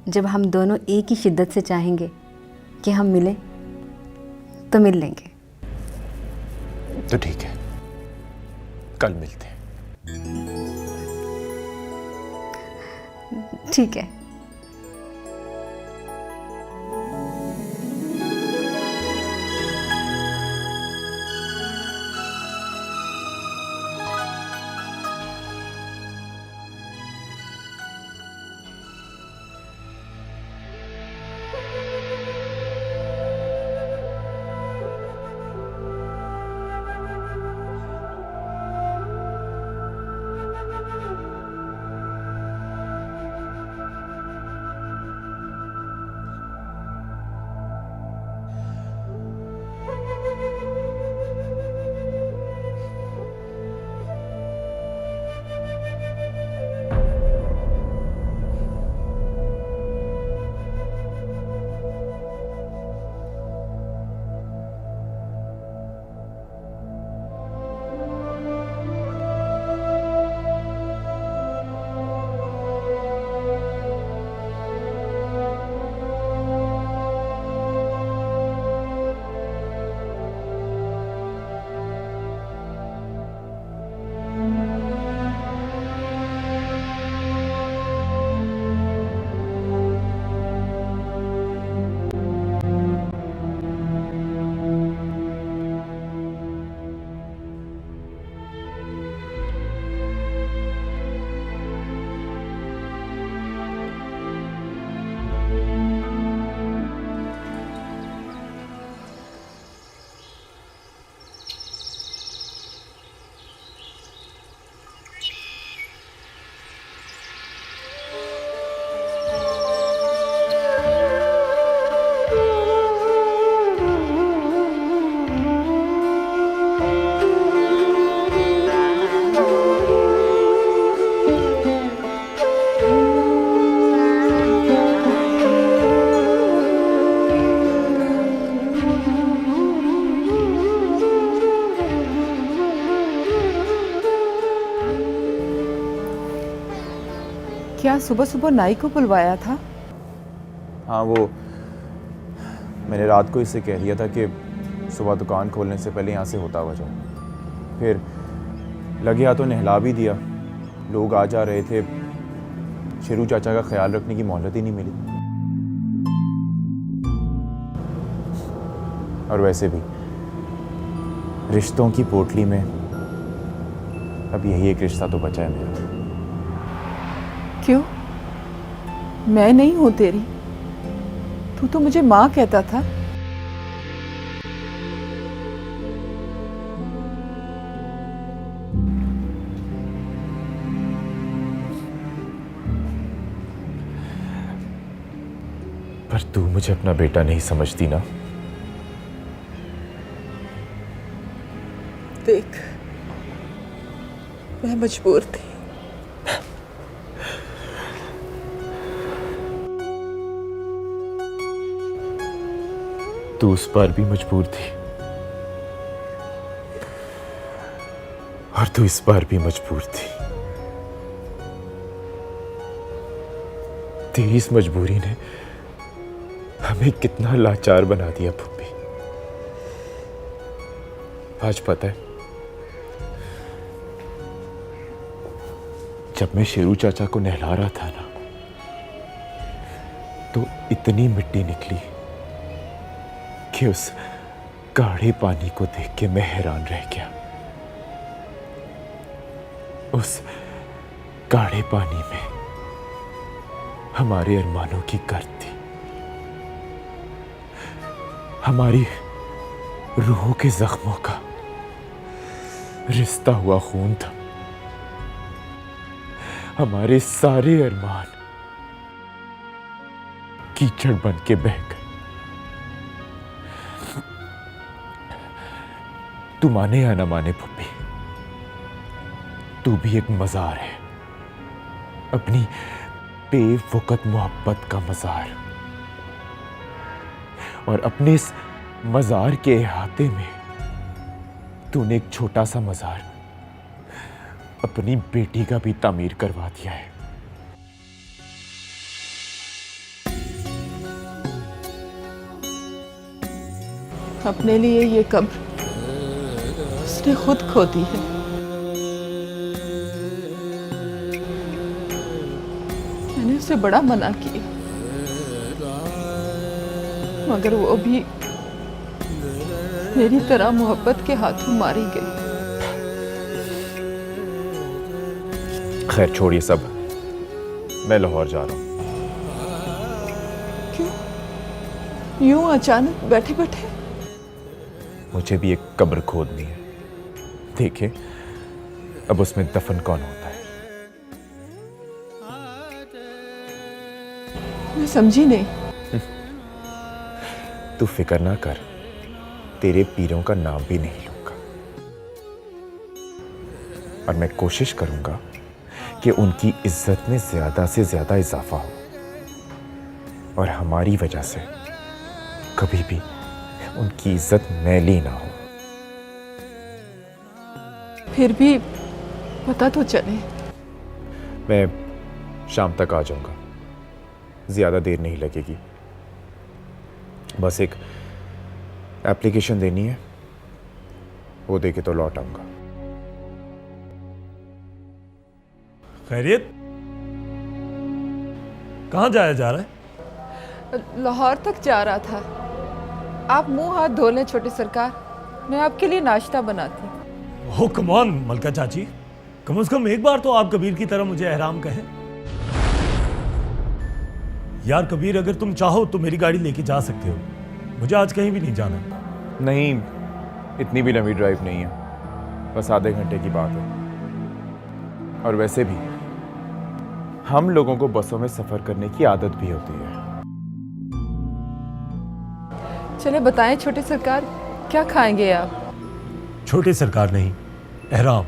जब हम दोनों एक ही शिद्दत से चाहेंगे कि हम मिलें तो मिल लेंगे। तो ठीक है, कल मिलते हैं। ठीक है। क्या सुबह सुबह नाई को बुलवाया था? हाँ, वो मैंने रात को इससे कह दिया था कि सुबह दुकान खोलने से पहले यहाँ से होता हुआ जाओ। फिर लगे हाथों नहला भी दिया। लोग आ जा रहे थे, शेरू चाचा का ख्याल रखने की मोहलत ही नहीं मिली। और वैसे भी रिश्तों की पोटली में अब यही एक रिश्ता तो बचा है मेरा। क्यों? मैं नहीं हूं तेरी? तू तो मुझे माँ कहता था। पर तू मुझे अपना बेटा नहीं समझती ना? देख, मैं मजबूर थी। तू उस पर भी मजबूर थी और तू इस बार भी मजबूर थी। तेरी इस मजबूरी ने हमें कितना लाचार बना दिया पुप्पी। आज पता है, जब मैं शेरू चाचा को नहला रहा था ना, तो इतनी मिट्टी निकली कि उस गाढ़े पानी को देख के मैं हैरान रह गया। उस गाढ़े पानी में हमारे अरमानों की गर्द थी, हमारी रूहों के जख्मों का रिश्ता हुआ खून था। हमारे सारे अरमान कीचड़ बन के बह गए। तू माने या ना माने पुप्पी, तू भी एक मजार है, अपनी बेवकत मोहब्बत का मजार। और अपने इस मजार के अहाते में तूने एक छोटा सा मजार अपनी बेटी का भी तामीर करवा दिया है। अपने लिए ये कब्र उसने खुद खो दी है। मैंने उसे बड़ा मना किया, मगर वो भी मेरी तरह मोहब्बत के हाथों मारी गई। खैर छोड़िए सब, मैं लाहौर जा रहा हूं। क्यों यूं अचानक बैठे बैठे? मुझे भी एक कब्र खोदनी है। देखे अब उसमें दफन कौन होता है। मैं समझी नहीं। तू फिक्र ना कर, तेरे पीरों का नाम भी नहीं लूंगा। और मैं कोशिश करूंगा कि उनकी इज्जत में ज्यादा से ज्यादा इजाफा हो और हमारी वजह से कभी भी उनकी इज्जत मैली ना हो। फिर भी पता तो चले। मैं शाम तक आ जाऊंगा, ज्यादा देर नहीं लगेगी। बस एक एप्लीकेशन देनी है, वो दे के तो लौट आऊंगा। खैरियत? कहाँ जाया जा रहा है? लाहौर तक जा रहा था। आप मुंह हाथ धो लें छोटे सरकार, मैं आपके लिए नाश्ता बनाती हूँ। हो कम ऑन मलका चाची, कम से कम एक बार तो आप कबीर की तरह मुझे एहराम कहें। यार कबीर, अगर तुम चाहो तो मेरी गाड़ी लेके जा सकते हो, मुझे आज कहीं भी नहीं जाना। नहीं, इतनी भी लंबी ड्राइव नहीं है, बस आधे घंटे की बात है। और वैसे भी हम लोगों को बसों में सफर करने की आदत भी होती है। चले बताएं छोटे सरकार, क्या खाएंगे आप? छोटे सरकार नहीं, एहराम।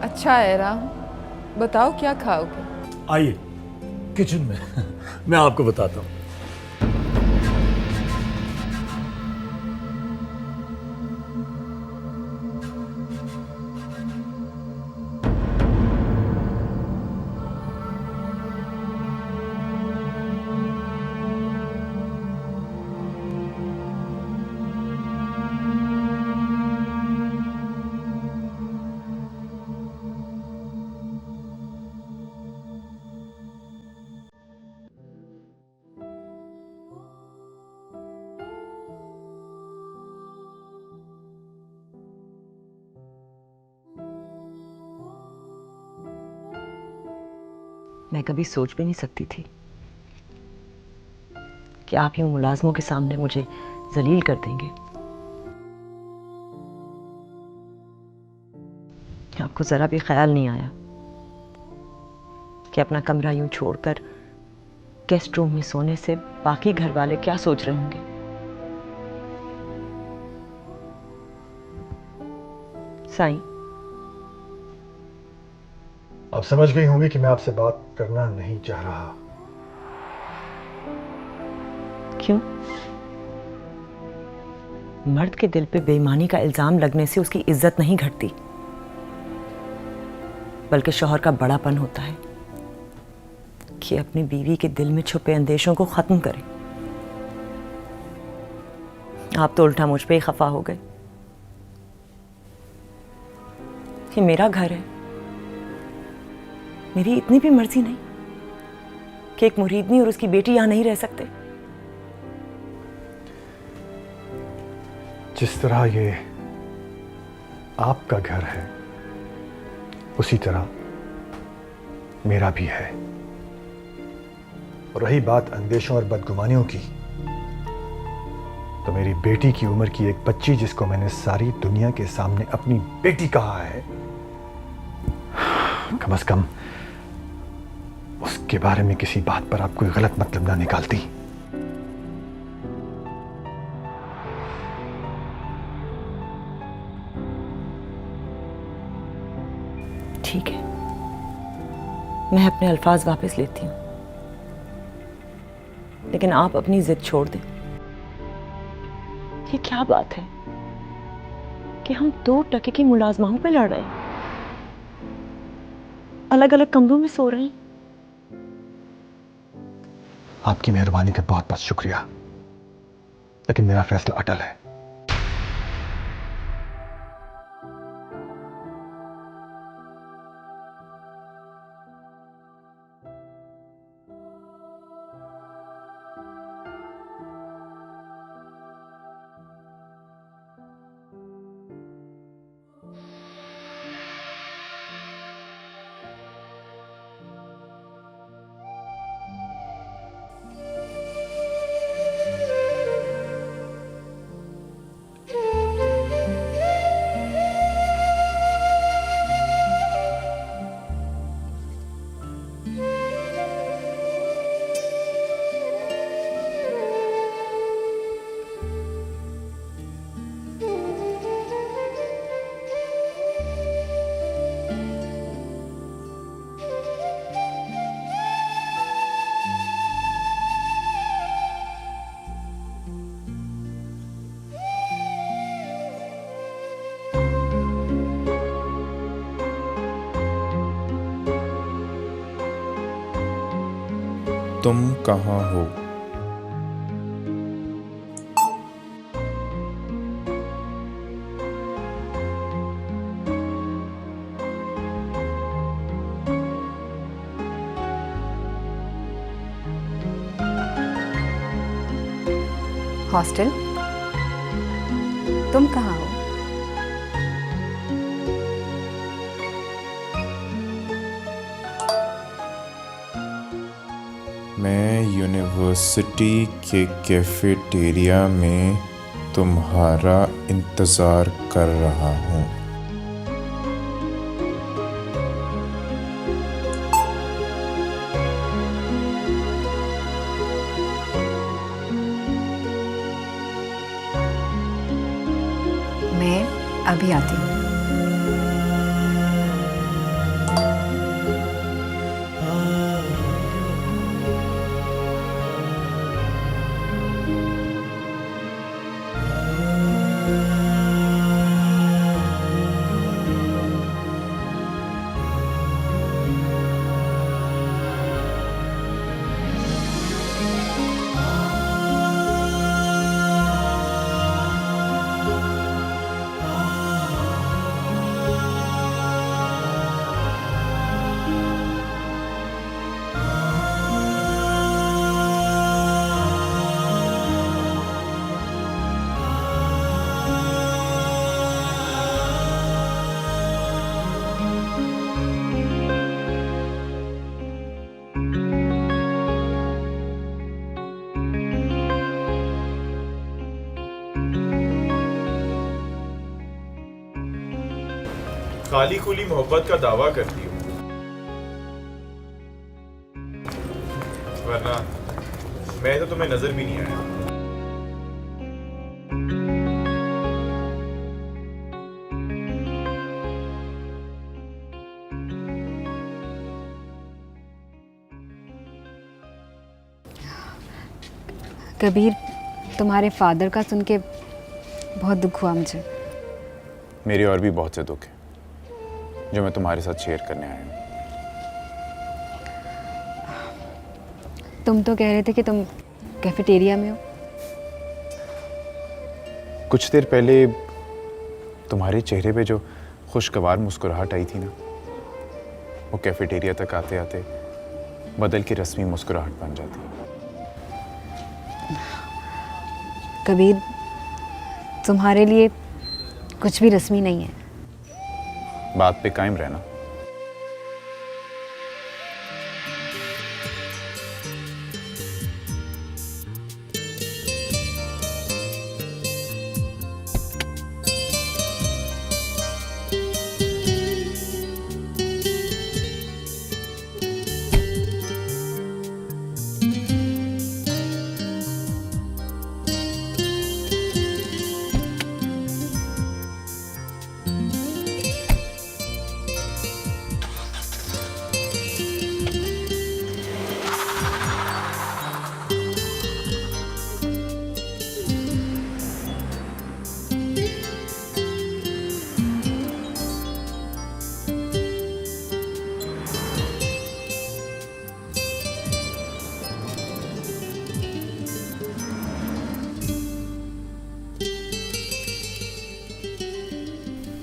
अच्छा एहराम, बताओ क्या खाओगे? आइए किचन में मैं आपको बताता हूँ। मैं कभी सोच भी नहीं सकती थी कि आप यूं मुलाजमों के सामने मुझे जलील कर देंगे। आपको जरा भी ख्याल नहीं आया कि अपना कमरा यूं छोड़कर गेस्ट रूम में सोने से बाकी घर वाले क्या सोच रहे होंगे। साईं, आप समझ गई होंगी कि मैं आपसे बात करना नहीं चाह रहा। क्यों? मर्द के दिल पे बेईमानी का इल्जाम लगने से उसकी इज्जत नहीं घटती, बल्कि शौहर का बड़ापन होता है कि अपनी बीवी के दिल में छुपे अंदेशों को खत्म करे। आप तो उल्टा मुझ पे ही खफा हो गए। ये मेरा घर है, मेरी इतनी भी मर्जी नहीं कि एक मुरीदनी और उसकी बेटी यहां नहीं रह सकते। जिस तरह ये आपका घर है उसी तरह मेरा भी है। और रही बात अंदेशों और बदगुमानियों की, तो मेरी बेटी की उम्र की एक बच्ची जिसको मैंने सारी दुनिया के सामने अपनी बेटी कहा है, कम से कम उसके बारे में किसी बात पर आप कोई गलत मतलब ना निकालती। ठीक है, मैं अपने अल्फाज वापस लेती हूं, लेकिन आप अपनी जिद छोड़ दें। ये क्या बात है कि हम 2 टके की मुलाजमाओं पे लड़ रहे हैं, अलग अलग कमरों में सो रहे हैं। आपकी मेहरबानी का बहुत बहुत शुक्रिया, लेकिन मेरा फैसला अटल है। तुम कहाँ हो? हॉस्टल। तुम कहाँ हो? मैं यूनिवर्सिटी के कैफेटेरिया में तुम्हारा इंतज़ार कर रहा हूँ। मैं अभी आती हूँ। खाली खुली मोहब्बत का दावा करती हो, वरना मैं तो तुम्हें नजर भी नहीं आया। कबीर, तुम्हारे फादर का सुन के बहुत दुख हुआ मुझे। मेरे और भी बहुत से दुख है जो मैं तुम्हारे साथ शेयर करने आया हूँ। तुम तो कह रहे थे कि तुम कैफेटेरिया में हो। कुछ देर पहले तुम्हारे चेहरे पे जो खुशगवार मुस्कुराहट आई थी ना, वो कैफेटेरिया तक आते आते बदल के रस्मी मुस्कुराहट बन जाती। कबीर, तुम्हारे लिए कुछ भी रस्मी नहीं है। बात पे कायम रहना।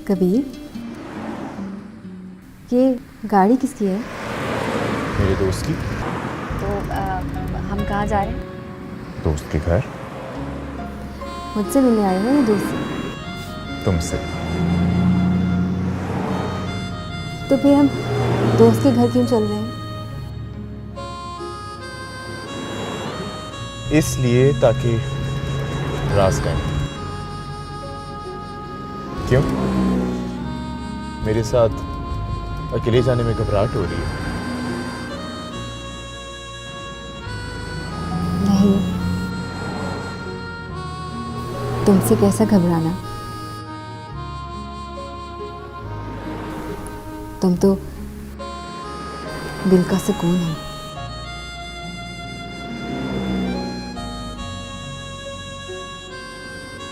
कबीर, ये गाड़ी किसकी है? मेरे दोस्त की। तो हम कहाँ जा रहे हैं? दोस्त के घर। मुझसे मिलने आए हो या दोस्त से? तुमसे। तो फिर हम दोस्त के घर क्यों चल रहे हैं? इसलिए ताकि राज कायम। क्यों? मेरे साथ अकेले जाने में घबराहट हो रही है? नहीं, तुमसे कैसा घबराना। तुम तो दिल का सुकून हो।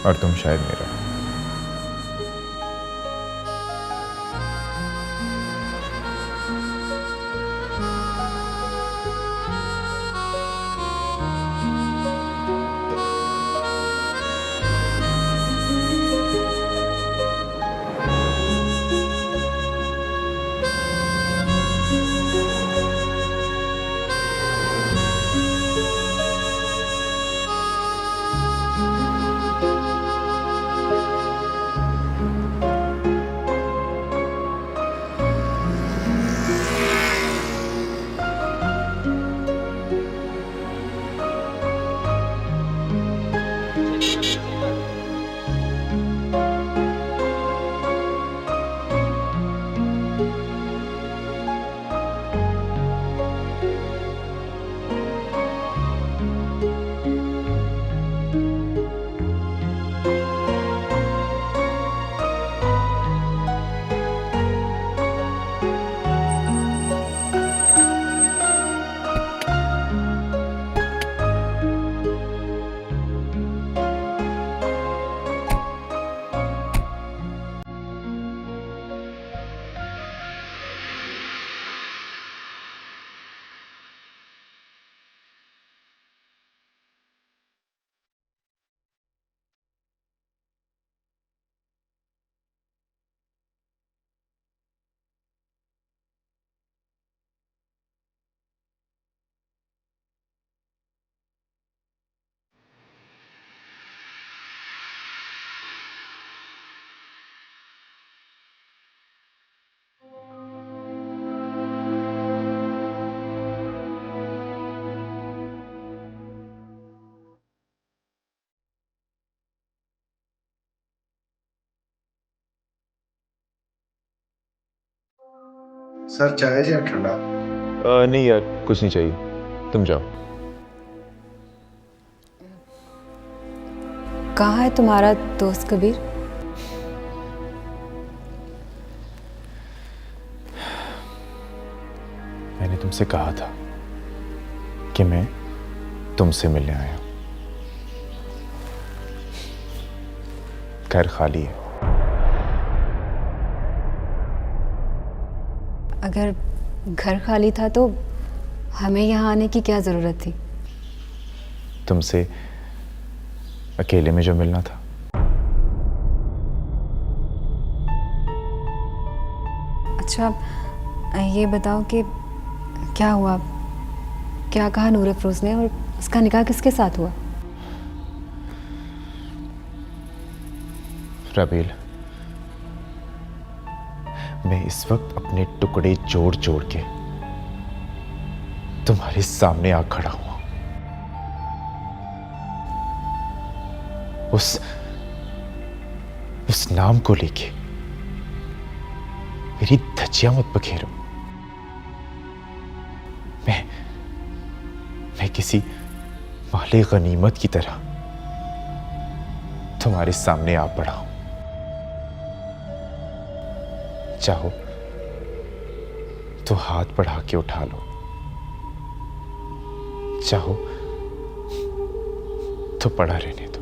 और तुम शायद मेरा। सर चाय या ठंडा? नहीं यार, कुछ नहीं चाहिए, तुम जाओ। कहाँ है तुम्हारा दोस्त कबीर? मैंने तुमसे कहा था कि मैं तुमसे मिलने आया हूं। घर खाली है। अगर घर खाली था तो हमें यहाँ आने की क्या ज़रूरत थी? तुमसे अकेले में जो मिलना था। अच्छा, ये बताओ कि क्या हुआ, क्या कहा नूर अफरोज ने, और उसका निकाह किसके साथ हुआ? रबील, मैं इस वक्त अपने टुकड़े जोड़ जोड़ के तुम्हारे सामने आ खड़ा हुआ। उस नाम को लेके मेरी धज्जियां मत बखेरो। मैं किसी माले गनीमत की तरह तुम्हारे सामने आ पड़ा हूं। चाहो तो हाथ बढ़ा के उठा लो, चाहो तो पड़ा रहने दो।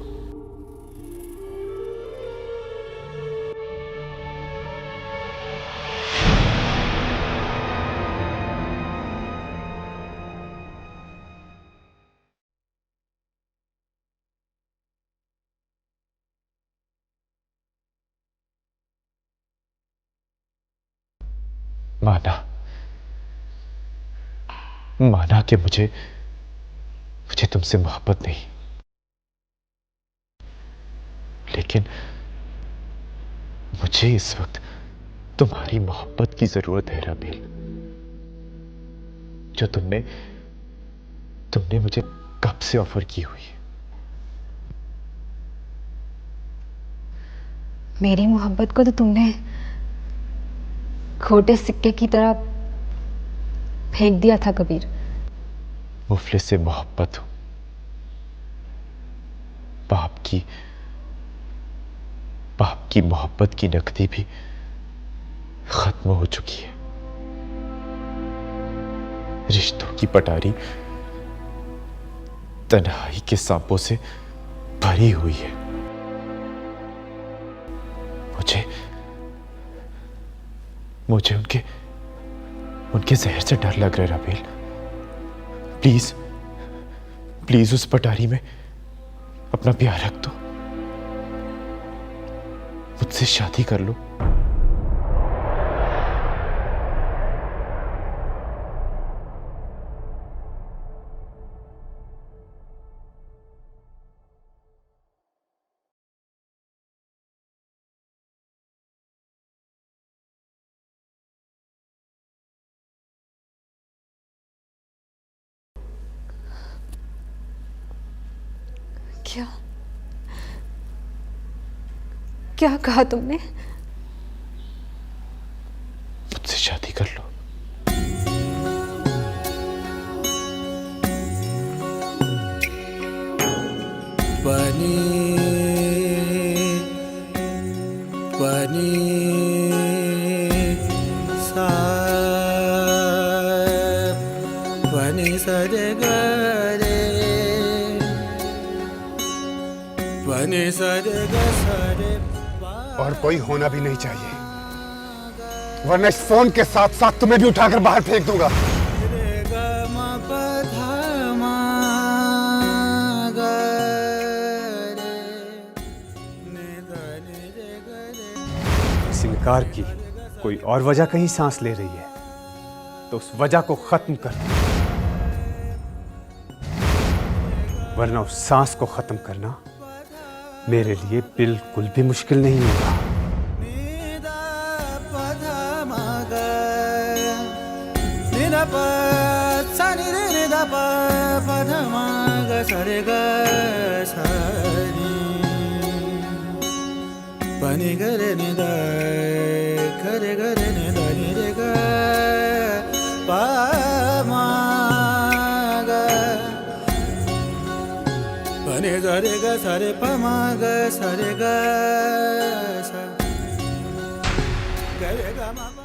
माना कि मुझे तुमसे मोहब्बत नहीं, लेकिन मुझे इस वक्त तुम्हारी मोहब्बत की जरूरत है रबील। जो तुमने मुझे कब से ऑफर की हुई है। मेरी मोहब्बत को तो तुमने खोटे सिक्के की तरह फेंक दिया था कबीर। मुफलिस से मोहब्बत हो, बाप की मोहब्बत की नकदी भी खत्म हो चुकी है। रिश्तों की पटारी तन्हाई के सांपों से भरी हुई है। मुझे उनके जहर से डर लग रहा है रबील। प्लीज उस पटारी में अपना प्यार रख दो, मुझसे शादी कर लो। क्या कहा तुमने? मुझसे शादी कर लो। पानी सा पानी सरे गरे पानी सरे गरे। और कोई होना भी नहीं चाहिए, वरना इस फोन के साथ साथ तुम्हें भी उठाकर बाहर फेंक दूंगा। इस इनकार की कोई और वजह कहीं सांस ले रही है तो उस वजह को खत्म कर दो, वरना उस सांस को खत्म करना मेरे लिए बिल्कुल भी मुश्किल नहीं होगा। पानी गरे नि दा गरे गरे नि दा नि रे गा ग रे ग सा रे प म ग सा रे ग सा ग रे ग म